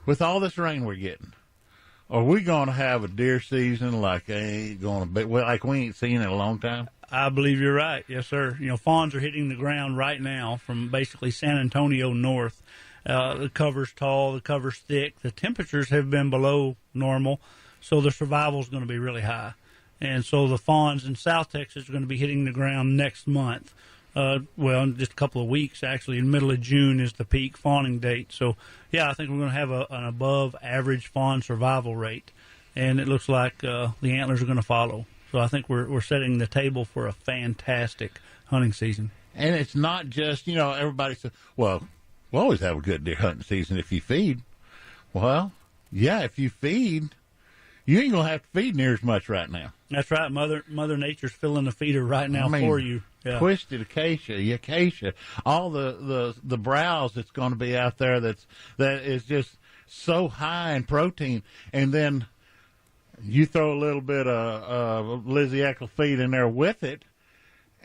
with all this rain we're getting, are we going to have a deer season like we ain't seen in a long time? I believe you're right. Yes, sir. Fawns are hitting the ground right now from basically San Antonio north. The cover's tall, the cover's thick. The temperatures have been below normal, so the survival is going to be really high. And so the fawns in South Texas are going to be hitting the ground next month. In just a couple of weeks, actually. In the middle of June is the peak fawning date. So, yeah, I think we're going to have an above-average fawn survival rate. And it looks like the antlers are going to follow. So I think we're setting the table for a fantastic hunting season. And it's not just, everybody says, well, we'll always have a good deer hunting season if you feed. Well, yeah, if you feed, you ain't going to have to feed near as much right now. That's right. Mother Nature's filling the feeder right now for you. Yeah. Twisted acacia, all the browse that's going to be out there that is just so high in protein, and then you throw a little bit of Lizzie Eckel feed in there with it,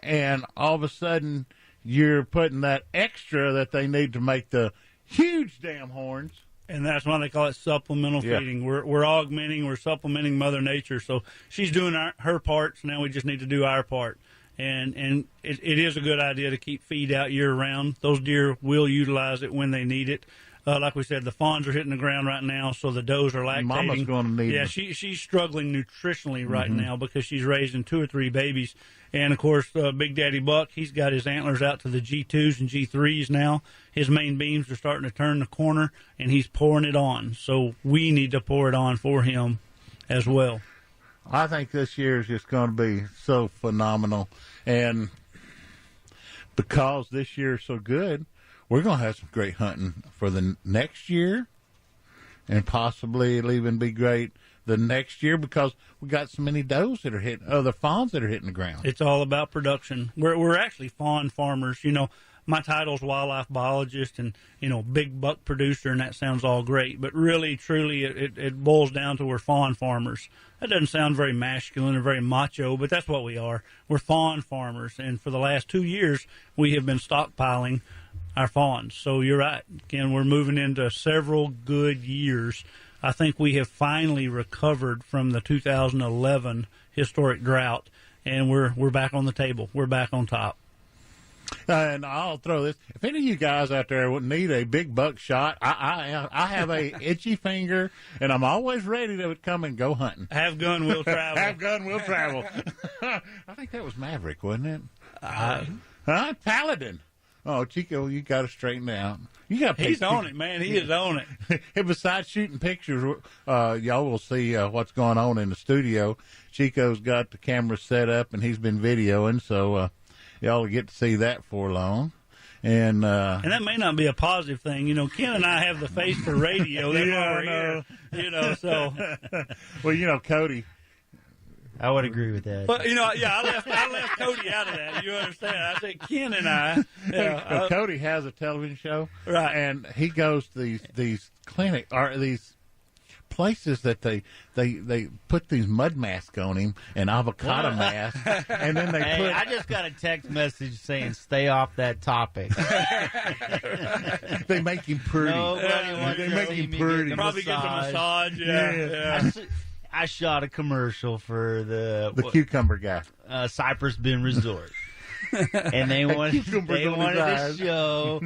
and all of a sudden you're putting that extra that they need to make the huge damn horns. And that's why they call it supplemental feeding. We're augmenting, we're supplementing Mother Nature. So she's doing her part, so now we just need to do our part. And it is a good idea to keep feed out year-round. Those deer will utilize it when they need it. Like we said, the fawns are hitting the ground right now, so the does are lactating. Mama's going to need them. She's struggling nutritionally right now because she's raising 2 or 3 babies. And, of course, Big Daddy Buck, he's got his antlers out to the G2s and G3s now. His main beams are starting to turn the corner, and he's pouring it on. So we need to pour it on for him as well. I think this year is just going to be so phenomenal. And because this year is so good, we're going to have some great hunting for the next year, and possibly it'll even be great the next year because we got so many does that are hitting, the fawns that are hitting the ground. It's all about production. We're actually fawn farmers. My title's wildlife biologist and, big buck producer, and that sounds all great. But really, truly, it boils down to we're fawn farmers. That doesn't sound very masculine or very macho, but that's what we are. We're fawn farmers. And for the last 2 years, we have been stockpiling our fawns. So you're right. Again, we're moving into several good years. I think we have finally recovered from the 2011 historic drought, and we're back on the table. We're back on top. And I'll throw this: if any of you guys out there would need a big buck shot, I have a itchy finger, and I'm always ready to come and go hunting. Have gun, will travel. Have gun, will travel. I think that was Maverick, wasn't it? Paladin. Oh, Chico, you got to straighten out. He's on it, man. He is on it. And besides shooting pictures, y'all will see what's going on in the studio. Chico's got the camera set up, and he's been videoing, so y'all will get to see that for long. And that may not be a positive thing. Ken and I have the face for radio. That's why we're here. So. Well, Cody. I would agree with that. But I left Cody out of that. You understand? I said Ken and I. Well, Cody has a television show, right? And he goes to these clinics or these places that they put these mud masks on him and avocado masks, and then they put. I just got a text message saying stay off that topic. They make him pretty. They make him pretty. Probably gets a massage. Yeah. I shot a commercial for the cucumber guy, Cypress Bend Resort, and they wanted to show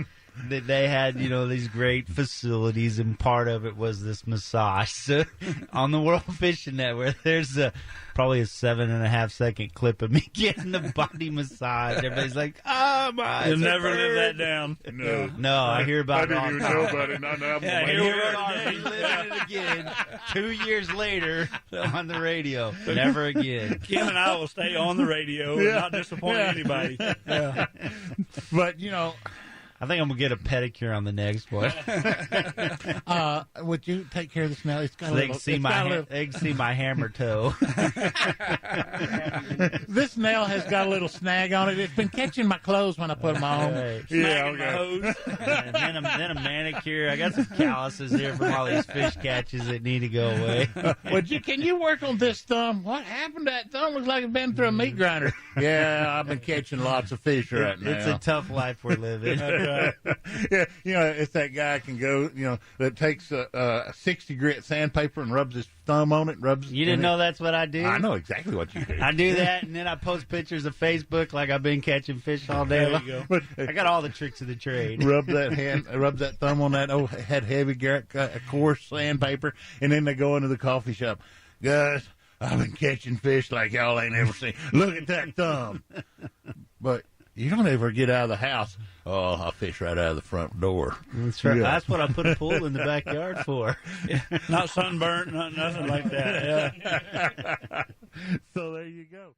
that they had these great facilities, and part of it was this massage. So on the World Fishing Network, there's probably a 7.5 second clip of me getting the body massage. Everybody's like, "Oh my!" You'll never live that down. No, I hear about it. I didn't even know about it. Here we are reliving it again 2 years later on the radio. Never again. Kim and I will stay on the radio and not disappoint anybody. Yeah. But I think I'm going to get a pedicure on the next one. Would you take care of this now? It's got so they can see my hammer toe. This nail has got a little snag on it. It's been catching my clothes when I put them on. Right. Yeah, okay. And then a manicure. I got some calluses here from all these fish catches that need to go away. Can you work on this thumb? What happened to that thumb? Looks like it's been through a meat grinder. Yeah, I've been catching lots of fish right now. It's a tough life we're living. Yeah, it's that guy can go, that takes a 60 grit sandpaper and rubs his thumb on it. You didn't know that's what I do? I know exactly what you do. I do that, and then I post pictures of Facebook like I've been catching fish all day long. There you go. But, I got all the tricks of the trade. rub that thumb on that heavy coarse sandpaper, and then they go into the coffee shop. Guys, I've been catching fish like y'all ain't ever seen. Look at that thumb. But you don't ever get out of the house. Oh, I fish right out of the front door. That's right. Yeah. That's what I put a pool in the backyard for. Yeah. Not sunburnt, nothing like that. Yeah. So there you go.